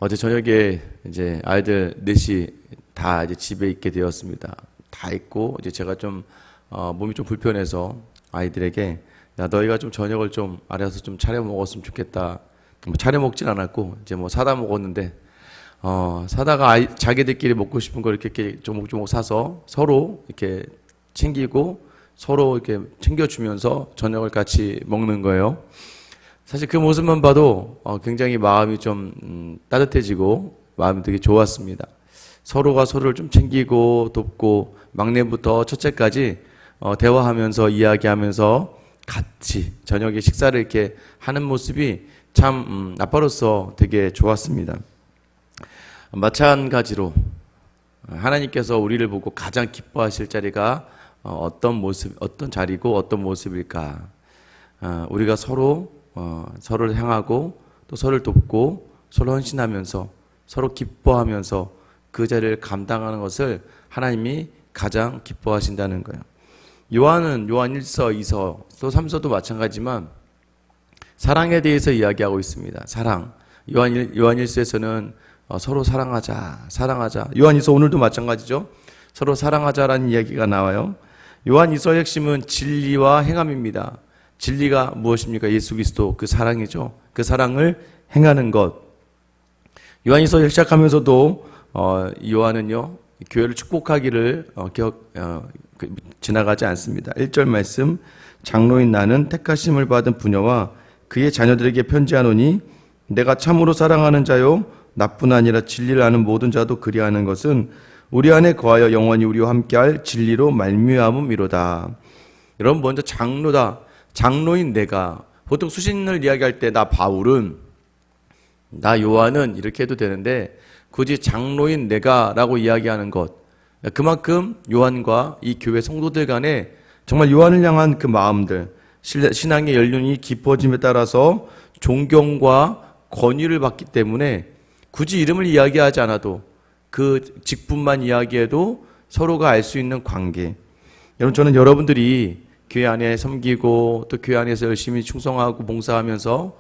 어제 저녁에 이제 아이들 넷이 다 이제 집에 있게 되었습니다. 다 있고 이제 제가 좀 몸이 좀 불편해서 아이들에게 야 너희가 좀 저녁을 좀 알아서 좀 차려 먹었으면 좋겠다. 뭐 차려 먹진 않았고 이제 뭐 사다 먹었는데 사다가 자기들끼리 먹고 싶은 걸 이렇게 조목조목 사서 서로 이렇게 챙기고 서로 이렇게 챙겨주면서 저녁을 같이 먹는 거예요. 사실 그 모습만 봐도 굉장히 마음이 좀 따뜻해지고 마음이 되게 좋았습니다. 서로가 서로를 좀 챙기고 돕고 막내부터 첫째까지 대화하면서 이야기하면서 같이 저녁에 식사를 이렇게 하는 모습이 참 아빠로서 되게 좋았습니다. 마찬가지로 하나님께서 우리를 보고 가장 기뻐하실 자리가 어떤 모습, 어떤 자리고 어떤 모습일까? 우리가 서로를 향하고 또 서로를 돕고 서로 헌신하면서 서로 기뻐하면서 그 자리를 감당하는 것을 하나님이 가장 기뻐하신다는 거예요. 요한 1서, 2서, 또 3서도 마찬가지지만 사랑에 대해서 이야기하고 있습니다. 사랑. 요한 1서에서는 서로 사랑하자. 요한 2서 오늘도 마찬가지죠. 서로 사랑하자라는 이야기가 나와요. 요한 2서의 핵심은 진리와 행함입니다. 진리가 무엇입니까? 예수 그리스도 그 사랑이죠. 그 사랑을 행하는 것. 요한일서 시작하면서도 요한은요 교회를 축복하기를 지나가지 않습니다. 1절 말씀 장로인 나는 택하심을 받은 부녀와 그의 자녀들에게 편지하노니 내가 참으로 사랑하는 자요 나뿐 아니라 진리를 아는 모든 자도 그리하는 것은 우리 안에 거하여 영원히 우리와 함께할 진리로 말미암음이로다. 여러분 먼저 장로다. 장로인 내가 보통 수신을 이야기할 때 나 바울은 나 요한은 이렇게 해도 되는데 굳이 장로인 내가 라고 이야기하는 것 그만큼 요한과 이 교회 성도들 간에 정말 요한을 향한 그 마음들 신앙의 연륜이 깊어짐에 따라서 존경과 권위를 받기 때문에 굳이 이름을 이야기하지 않아도 그 직분만 이야기해도 서로가 알 수 있는 관계. 여러분 저는 여러분들이 교회 안에 섬기고 또 교회 안에서 열심히 충성하고 봉사하면서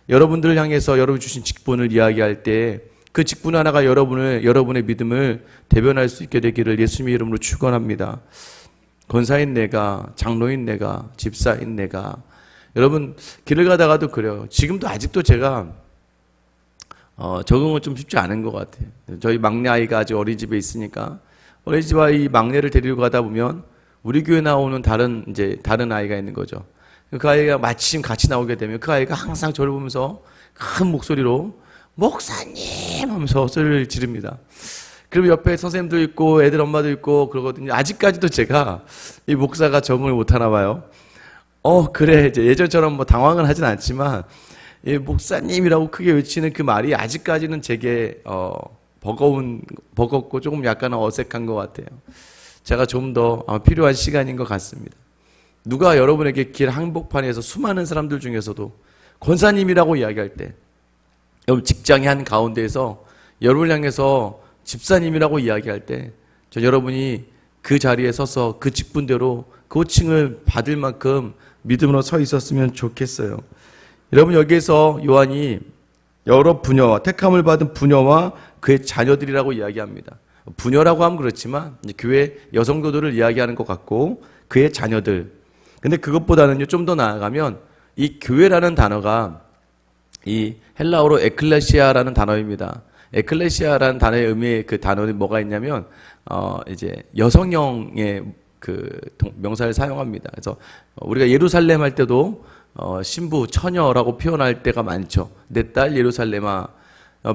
여러분들을 향해서 여러분 주신 직분을 이야기할 때 그 직분 하나가 여러분의 믿음을 대변할 수 있게 되기를 예수님의 이름으로 축원합니다. 권사인 내가, 장로인 내가, 집사인 내가. 여러분 길을 가다가도 그래요. 지금도 아직도 제가 적응은 좀 쉽지 않은 것 같아요. 저희 막내 아이가 아직 어린이집에 있으니까 어린이집 아이 막내를 데리고 가다 보면 우리 교회 나오는 다른 아이가 있는 거죠. 그 아이가 마침 같이 나오게 되면 그 아이가 항상 저를 보면서 큰 목소리로 목사님 하면서 소리를 지릅니다. 그리고 옆에 선생님도 있고 애들 엄마도 있고 그러거든요. 아직까지도 제가 이 목사가 적응을 못하나 봐요. 그래 이제 예전처럼 뭐 당황은 하진 않지만 이 목사님이라고 크게 외치는 그 말이 아직까지는 제게 버겁고 조금 약간 어색한 것 같아요. 제가 좀 더 필요한 시간인 것 같습니다. 누가 여러분에게 길 한복판에서 수많은 사람들 중에서도 권사님이라고 이야기할 때 여러분 직장의 한 가운데에서 여러분을 향해서 집사님이라고 이야기할 때 저 여러분이 그 자리에 서서 그 직분대로 그 호칭을 받을 만큼 믿음으로 서 있었으면 좋겠어요. 여러분 여기에서 요한이 여러 부녀와 택함을 받은 부녀와 그의 자녀들이라고 이야기합니다. 부녀라고 하면 그렇지만 교회 여성도들을 이야기하는 것 같고 그의 자녀들. 근데 그것보다는요 좀 더 나아가면 이 교회라는 단어가 이 헬라어로 에클레시아라는 단어입니다. 에클레시아라는 단어의 의미의 그 단어는 뭐가 있냐면 이제 여성형의 그 명사를 사용합니다. 그래서 우리가 예루살렘 할 때도 신부 처녀라고 표현할 때가 많죠. 내 딸 예루살렘아.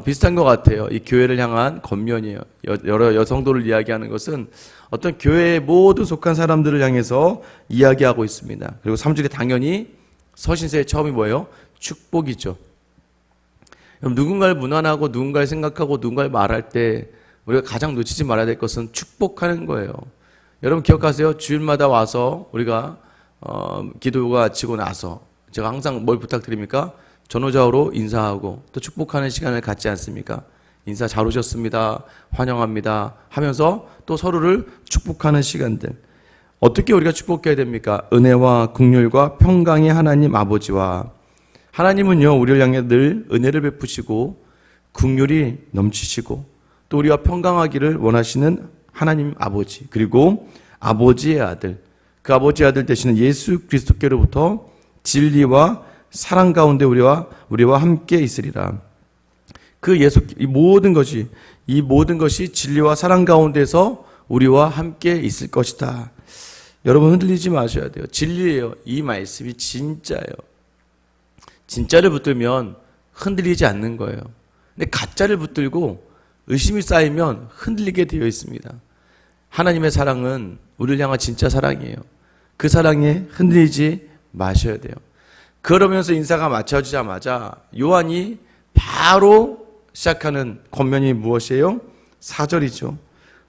비슷한 것 같아요. 이 교회를 향한 겉면이에요. 여러 여성도를 이야기하는 것은 어떤 교회에 모두 속한 사람들을 향해서 이야기하고 있습니다. 그리고 3절에 당연히 서신서의 처음이 뭐예요? 축복이죠. 누군가를 문안하고 누군가를 생각하고 누군가를 말할 때 우리가 가장 놓치지 말아야 될 것은 축복하는 거예요. 여러분 기억하세요? 주일마다 와서 우리가 기도가 지고 나서 제가 항상 뭘 부탁드립니까? 전후좌우로 인사하고 또 축복하는 시간을 갖지 않습니까? 인사 잘 오셨습니다. 환영합니다. 하면서 또 서로를 축복하는 시간들. 어떻게 우리가 축복해야 됩니까? 은혜와 긍휼과 평강의 하나님 아버지와 하나님은요 우리를 향해 늘 은혜를 베푸시고 긍휼이 넘치시고 또 우리와 평강하기를 원하시는 하나님 아버지, 그리고 아버지의 아들, 그 아버지의 아들 되시는 예수 그리스도께로부터 진리와 사랑 가운데 우리와 함께 있으리라. 이 모든 것이 진리와 사랑 가운데서 우리와 함께 있을 것이다. 여러분 흔들리지 마셔야 돼요. 진리예요. 이 말씀이 진짜예요. 진짜를 붙들면 흔들리지 않는 거예요. 근데 가짜를 붙들고 의심이 쌓이면 흔들리게 되어 있습니다. 하나님의 사랑은 우리를 향한 진짜 사랑이에요. 그 사랑에 흔들리지 마셔야 돼요. 그러면서 인사가 맞춰지자마자 요한이 바로 시작하는 권면이 무엇이에요? 4절이죠.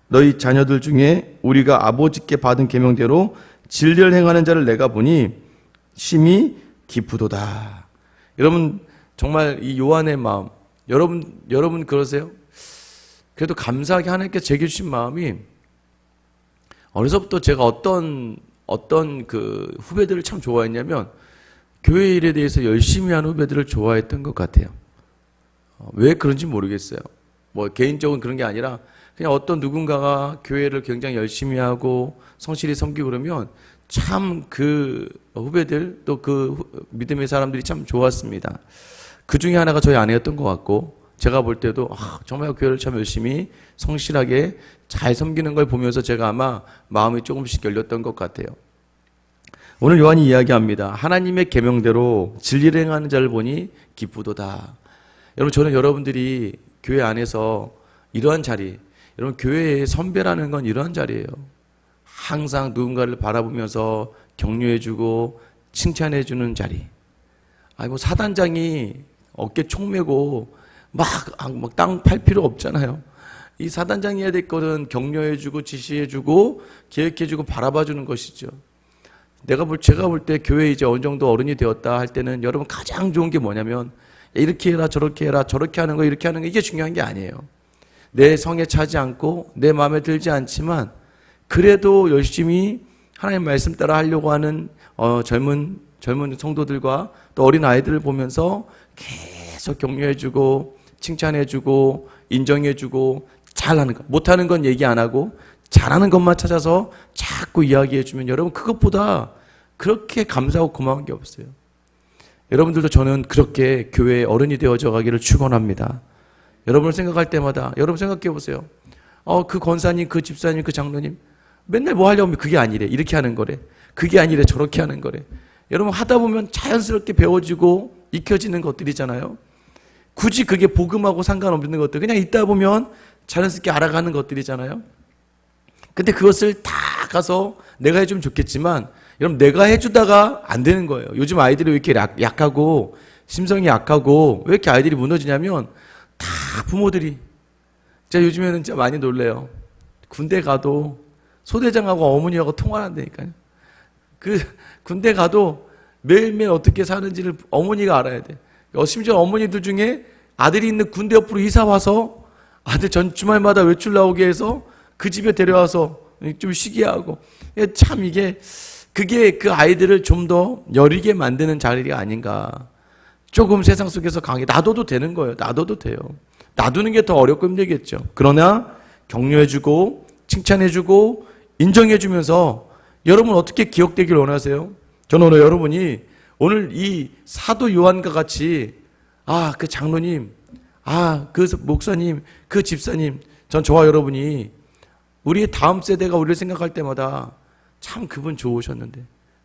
너희 자녀들 중에 우리가 아버지께 받은 계명대로 진리를 행하는 자를 내가 보니 심히 기쁘도다. 여러분 정말 이 요한의 마음, 여러분 그러세요? 그래도 감사하게 하나님께 제게 주신 마음이 어려서부터 제가 어떤 그 후배들을 참 좋아했냐면 교회 일에 대해서 열심히 하는 후배들을 좋아했던 것 같아요. 왜 그런지 모르겠어요. 뭐 개인적인 그런 게 아니라 그냥 어떤 누군가가 교회를 굉장히 열심히 하고 성실히 섬기고 그러면 참 그 후배들 또 그 믿음의 사람들이 참 좋았습니다. 그 중에 하나가 저희 아내였던 것 같고 제가 볼 때도 정말 교회를 참 열심히 성실하게 잘 섬기는 걸 보면서 제가 아마 마음이 조금씩 열렸던 것 같아요. 오늘 요한이 이야기합니다. 하나님의 계명대로 진리를 행하는 자를 보니 기쁘도다. 여러분 저는 여러분들이 교회 안에서 이러한 자리, 여러분 교회의 선배라는 건 이러한 자리예요. 항상 누군가를 바라보면서 격려해주고 칭찬해주는 자리. 뭐 사단장이 어깨 총 메고 막 땅 팔 필요 없잖아요. 이 사단장이 해야 될 것은 격려해주고 지시해주고 계획해주고 바라봐주는 것이죠. 제가 볼 때 교회 이제 어느 정도 어른이 되었다 할 때는 여러분 가장 좋은 게 뭐냐면 이렇게 해라 저렇게 해라 저렇게 하는 거 이렇게 하는 거 이게 중요한 게 아니에요. 내 성에 차지 않고 내 마음에 들지 않지만 그래도 열심히 하나님 말씀 따라 하려고 하는 젊은 성도들과 또 어린 아이들을 보면서 계속 격려해주고 칭찬해주고 인정해주고 잘하는 것, 못하는 건 얘기 안 하고 잘하는 것만 찾아서 자꾸 이야기해주면 여러분 그것보다 그렇게 감사하고 고마운 게 없어요. 여러분들도 저는 그렇게 교회의 어른이 되어져 가기를 축원합니다. 여러분을 생각할 때마다 여러분 생각해 보세요. 그 권사님, 그 집사님, 그 장로님 맨날 뭐 하려고 하면 그게 아니래. 이렇게 하는 거래. 그게 아니래. 저렇게 하는 거래. 여러분 하다 보면 자연스럽게 배워지고 익혀지는 것들이잖아요. 굳이 그게 복음하고 상관없는 것들 그냥 있다 보면 자연스럽게 알아가는 것들이잖아요. 근데 그것을 다 가서 내가 해주면 좋겠지만 여러분 내가 해주다가 안 되는 거예요. 요즘 아이들이 왜 이렇게 약하고 심성이 약하고 왜 이렇게 아이들이 무너지냐면 다 부모들이 제가 요즘에는 진짜 많이 놀래요. 군대 가도 소대장하고 어머니하고 통화를 한다니까요. 그 군대 가도 매일매일 어떻게 사는지를 어머니가 알아야 돼. 심지어 어머니들 중에 아들이 있는 군대 옆으로 이사 와서 아들 전 주말마다 외출 나오게 해서 그 집에 데려와서 좀 쉬게 하고 참 그게 그 아이들을 좀 더 여리게 만드는 자리가 아닌가. 조금 세상 속에서 강하게 놔둬도 되는 거예요. 놔둬도 돼요. 놔두는 게 더 어렵고 힘들겠죠. 그러나 격려해주고 칭찬해주고 인정해주면서 여러분 어떻게 기억되길 원하세요? 저는 오늘 여러분이 오늘 이 사도 요한과 같이 그 장로님, 그 목사님, 그 집사님, 전 저와 여러분이 우리의 다음 세대가 우리를 생각할 때마다 참 그분 좋으셨는데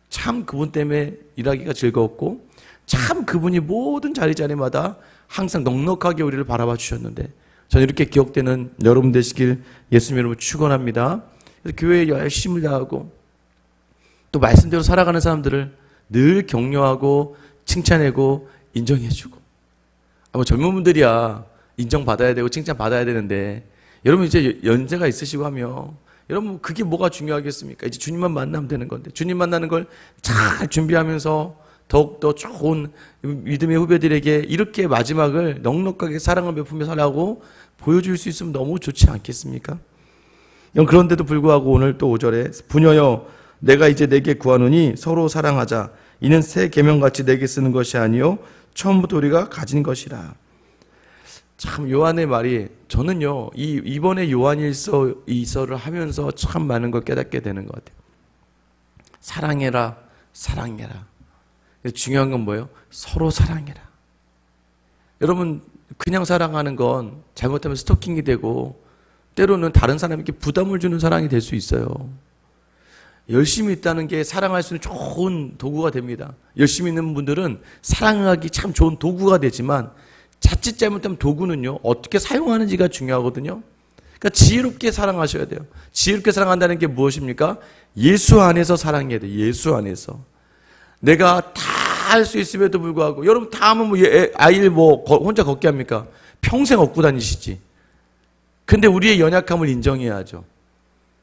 참 그분 때문에 일하기가 즐거웠고 참 그분이 모든 자리마다 항상 넉넉하게 우리를 바라봐 주셨는데 저는 이렇게 기억되는 여러분 되시길 예수님 이름으로 축원합니다. 그래서 교회에 열심을 다하고 또 말씀대로 살아가는 사람들을 늘 격려하고 칭찬하고 인정해주고 젊은 분들이야 인정받아야 되고 칭찬받아야 되는데 여러분 이제 연세가 있으시고 하면 여러분 그게 뭐가 중요하겠습니까? 이제 주님만 만나면 되는 건데 주님 만나는 걸 잘 준비하면서 더욱더 좋은 믿음의 후배들에게 이렇게 마지막을 넉넉하게 사랑을 베푸며 살라고 보여줄 수 있으면 너무 좋지 않겠습니까? 그런데도 불구하고 오늘 또 5절에 부녀여 내가 이제 내게 구하노니 서로 사랑하자. 이는 새 계명같이 내게 쓰는 것이 아니요 처음부터 우리가 가진 것이라. 참 요한의 말이 저는요 이번에 요한일서를 하면서 참 많은 걸 깨닫게 되는 것 같아요. 사랑해라, 사랑해라. 중요한 건 뭐예요? 서로 사랑해라. 여러분 그냥 사랑하는 건 잘못하면 스토킹이 되고 때로는 다른 사람에게 부담을 주는 사랑이 될 수 있어요. 열심히 있다는 게 사랑할 수 있는 좋은 도구가 됩니다. 열심히 있는 분들은 사랑하기 참 좋은 도구가 되지만 자칫 잘못하면 도구는요 어떻게 사용하는지가 중요하거든요. 그러니까 지혜롭게 사랑하셔야 돼요. 지혜롭게 사랑한다는 게 무엇입니까? 예수 안에서 사랑해야 돼요. 예수 안에서. 내가 다 할 수 있음에도 불구하고 여러분 다 하면 뭐 아이를 뭐 혼자 걷게 합니까? 평생 업고 다니시지. 근데 우리의 연약함을 인정해야죠.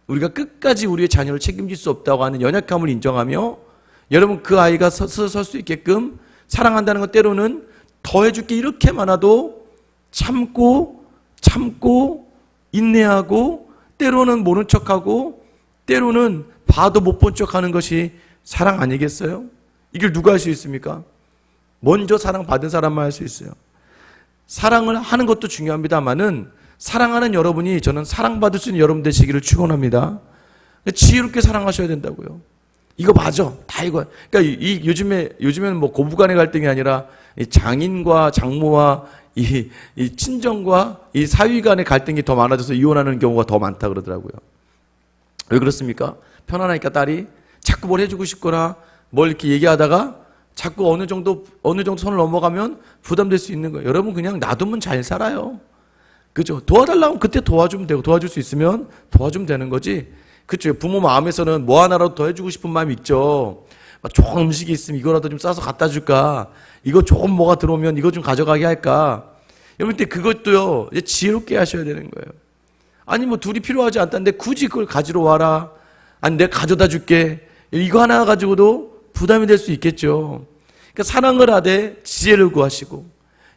우리가 끝까지 우리의 자녀를 책임질 수 없다고 하는 연약함을 인정하며 여러분 그 아이가 설 수 있게끔 사랑한다는 것 때로는 더 해줄 게 이렇게 많아도 참고 인내하고 때로는 모른 척하고 때로는 봐도 못 본 척하는 것이 사랑 아니겠어요? 이걸 누가 할 수 있습니까? 먼저 사랑받은 사람만 할 수 있어요. 사랑을 하는 것도 중요합니다만은 사랑하는 여러분이 저는 사랑받을 수 있는 여러분 되시기를 축원합니다. 지혜롭게 사랑하셔야 된다고요. 이거 맞아. 다 이거야. 그러니까 요즘에는 뭐 고부간의 갈등이 아니라 이 장인과 장모와 이 친정과 이 사위 간의 갈등이 더 많아져서 이혼하는 경우가 더 많다 그러더라고요. 왜 그렇습니까? 편안하니까 딸이 자꾸 뭘 해주고 싶거나 뭘 이렇게 얘기하다가 자꾸 어느 정도 선을 넘어가면 부담될 수 있는 거예요. 여러분 그냥 놔두면 잘 살아요. 그죠? 도와달라고 그때 도와주면 되고 도와줄 수 있으면 도와주면 되는 거지. 그죠? 부모 마음에서는 뭐 하나라도 더 해주고 싶은 마음이 있죠. 좋은 음식이 있으면 이거라도 좀 싸서 갖다 줄까? 이거 좋은 뭐가 들어오면 이거 좀 가져가게 할까? 여러분 근데 그것도요 이제 지혜롭게 하셔야 되는 거예요. 아니 뭐 둘이 필요하지 않다는데 굳이 그걸 가지러 와라. 아니 내가 가져다 줄게. 이거 하나 가지고도 부담이 될 수 있겠죠. 그러니까 사랑을 하되 지혜를 구하시고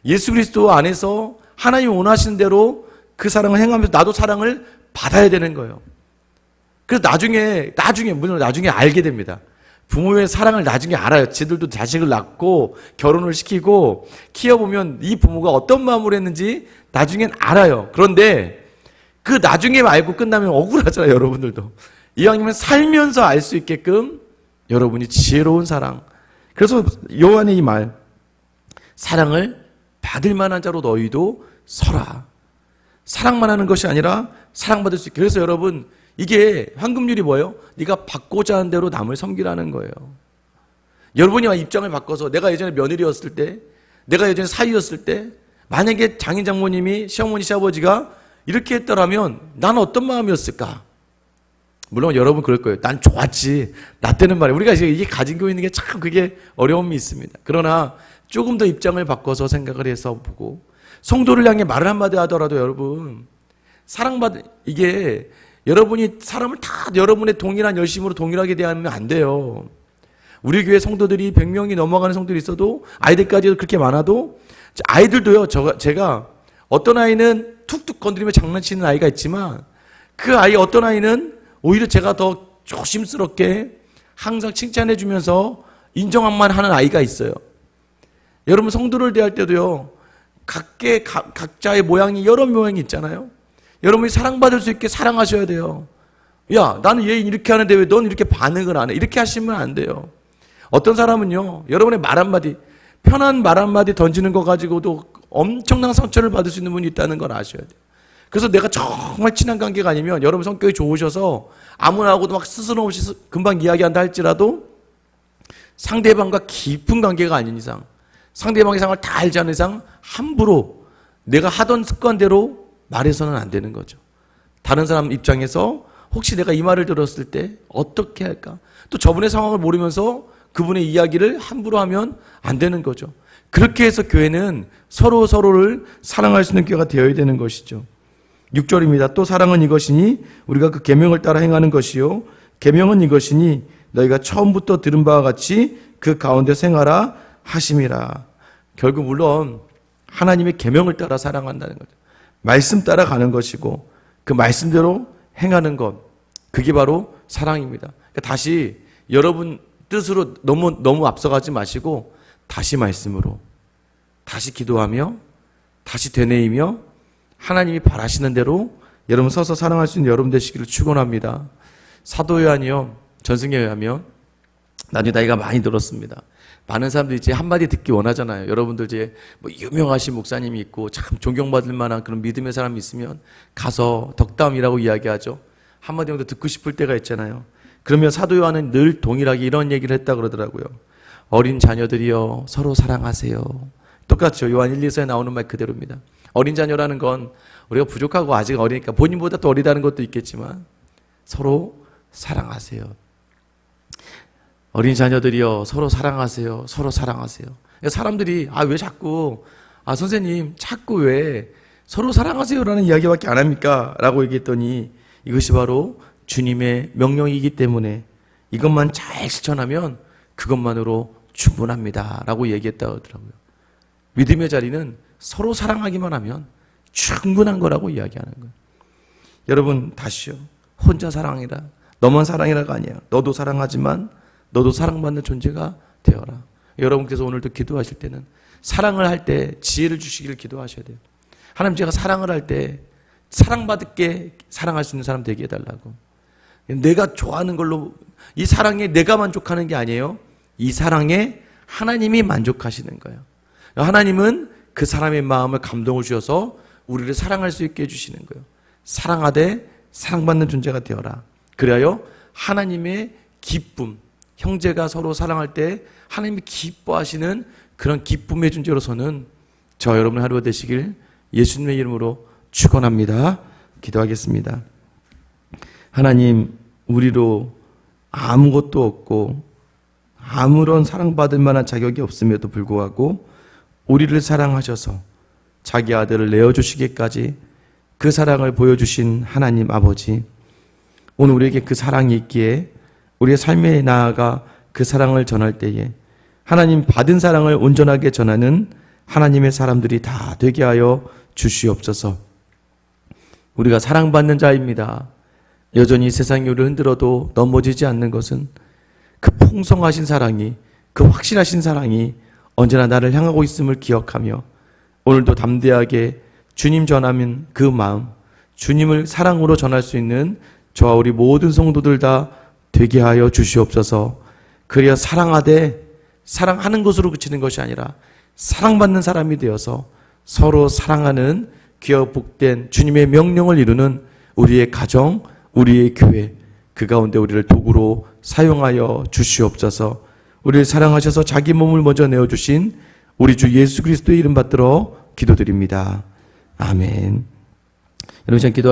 예수 그리스도 안에서 하나님 원하시는 대로 그 사랑을 행하면서 나도 사랑을 받아야 되는 거예요. 그래서 물론 나중에 알게 됩니다. 부모의 사랑을 나중에 알아요. 지들도 자식을 낳고 결혼을 시키고 키워보면 이 부모가 어떤 마음으로 했는지 나중엔 알아요. 그런데 그 나중에 알고 끝나면 억울하잖아요. 여러분들도. 이왕이면 살면서 알 수 있게끔 여러분이 지혜로운 사랑. 그래서 요한의 이 말, 사랑을 받을 만한 자로 너희도 서라. 사랑만 하는 것이 아니라 사랑받을 수 있게. 그래서 여러분 이게 황금률이 뭐예요? 네가 받고자 하는 대로 남을 섬기라는 거예요. 여러분이 입장을 바꿔서 내가 예전에 며느리였을 때, 내가 예전에 사위였을 때 만약에 장인 장모님이 시어머니 시아버지가 이렇게 했더라면 나는 어떤 마음이었을까? 물론 여러분 그럴 거예요. 난 좋았지. 나 때는 말이에요. 우리가 이게 가지고 있는 게 참 그게 어려움이 있습니다. 그러나 조금 더 입장을 바꿔서 생각을 해서 보고 성도를 향해 말을 한마디 하더라도 여러분 이게 여러분이 사람을 다 여러분의 동일한 열심으로 동일하게 대하면 안 돼요. 우리 교회 성도들이 100명이 넘어가는 성도들이 있어도 아이들까지도 그렇게 많아도 아이들도요. 제가 어떤 아이는 툭툭 건드리며 장난치는 아이가 있지만 그 아이 어떤 아이는 오히려 제가 더 조심스럽게 항상 칭찬해 주면서 인정만 하는 아이가 있어요. 여러분 성도를 대할 때도요. 각자의 모양이 여러 모양이 있잖아요. 여러분이 사랑받을 수 있게 사랑하셔야 돼요. 야, 나는 얘 이렇게 하는데 왜 넌 이렇게 반응을 안 해? 이렇게 하시면 안 돼요. 어떤 사람은요. 여러분의 말 한마디, 편한 말 한마디 던지는 거 가지고도 엄청난 상처를 받을 수 있는 분이 있다는 걸 아셔야 돼요. 그래서 내가 정말 친한 관계가 아니면 여러분 성격이 좋으셔서 아무나하고도 막 스스럼 없이 금방 이야기한다 할지라도 상대방과 깊은 관계가 아닌 이상 상대방의 상을 다 알지 않는 이상 함부로 내가 하던 습관대로 말해서는 안 되는 거죠. 다른 사람 입장에서 혹시 내가 이 말을 들었을 때 어떻게 할까? 또 저분의 상황을 모르면서 그분의 이야기를 함부로 하면 안 되는 거죠. 그렇게 해서 교회는 서로를 사랑할 수 있는 교회가 되어야 되는 것이죠. 6절입니다. 또 사랑은 이것이니 우리가 그 계명을 따라 행하는 것이요 계명은 이것이니 너희가 처음부터 들은 바와 같이 그 가운데 생활하 하심이라. 결국 물론 하나님의 계명을 따라 사랑한다는 거죠. 말씀 따라 가는 것이고 그 말씀대로 행하는 것, 그게 바로 사랑입니다. 그러니까 다시 여러분 뜻으로 너무 앞서가지 마시고 다시 말씀으로 다시 기도하며 다시 되뇌이며 하나님이 바라시는 대로 여러분 서서 사랑할 수 있는 여러분 되시기를 축원합니다. 사도 요한이요, 전승에 의하면 나중에 나이가 많이 들었습니다. 많은 사람들이 이제 한마디 듣기 원하잖아요. 여러분들 이제 뭐 유명하신 목사님이 있고 참 존경받을 만한 그런 믿음의 사람이 있으면 가서 덕담이라고 이야기하죠. 한마디 정도 듣고 싶을 때가 있잖아요. 그러면 사도 요한은 늘 동일하게 이런 얘기를 했다 그러더라고요. 어린 자녀들이여 서로 사랑하세요. 똑같죠. 요한 1, 2서에 나오는 말 그대로입니다. 어린 자녀라는 건 우리가 부족하고 아직 어리니까 본인보다 더 어리다는 것도 있겠지만 서로 사랑하세요. 어린 자녀들이여 서로 사랑하세요. 서로 사랑하세요. 사람들이 왜 자꾸 선생님 자꾸 왜 서로 사랑하세요라는 이야기밖에 안 합니까? 라고 얘기했더니 이것이 바로 주님의 명령이기 때문에 이것만 잘 실천하면 그것만으로 충분합니다. 라고 얘기했다고 하더라고요. 믿음의 자리는 서로 사랑하기만 하면 충분한 거라고 이야기하는 거예요. 여러분 다시요. 혼자 사랑이라, 너만 사랑이라가 아니야. 너도 사랑하지만 너도 사랑받는 존재가 되어라. 여러분께서 오늘도 기도하실 때는 사랑을 할 때 지혜를 주시기를 기도하셔야 돼요. 하나님, 제가 사랑을 할 때 사랑받게 사랑할 수 있는 사람 되게 해달라고. 내가 좋아하는 걸로, 이 사랑에 내가 만족하는 게 아니에요. 이 사랑에 하나님이 만족하시는 거예요. 하나님은 그 사람의 마음을 감동을 주셔서 우리를 사랑할 수 있게 해주시는 거예요. 사랑하되 사랑받는 존재가 되어라. 그래야 하나님의 기쁨, 형제가 서로 사랑할 때 하나님이 기뻐하시는 그런 기쁨의 존재로서는 저 여러분 하루가 되시길 예수님의 이름으로 축원합니다. 기도하겠습니다. 하나님, 우리로 아무것도 없고 아무런 사랑받을 만한 자격이 없음에도 불구하고 우리를 사랑하셔서 자기 아들을 내어주시기까지 그 사랑을 보여주신 하나님 아버지, 오늘 우리에게 그 사랑이 있기에 우리의 삶에 나아가 그 사랑을 전할 때에 하나님 받은 사랑을 온전하게 전하는 하나님의 사람들이 다 되게 하여 주시옵소서. 우리가 사랑받는 자입니다. 여전히 세상이 우리를 흔들어도 넘어지지 않는 것은 그 풍성하신 사랑이, 그 확실하신 사랑이 언제나 나를 향하고 있음을 기억하며 오늘도 담대하게 주님 전하면 그 마음, 주님을 사랑으로 전할 수 있는 저와 우리 모든 성도들 다 되게 하여 주시옵소서. 그래야 사랑하되 사랑하는 것으로 그치는 것이 아니라 사랑받는 사람이 되어서 서로 사랑하는 귀하고 복된 주님의 명령을 이루는 우리의 가정, 우리의 교회, 그 가운데 우리를 도구로 사용하여 주시옵소서. 우리를 사랑하셔서 자기 몸을 먼저 내어주신 우리 주 예수 그리스도의 이름 받들어 기도드립니다. 아멘. 여러분, 기도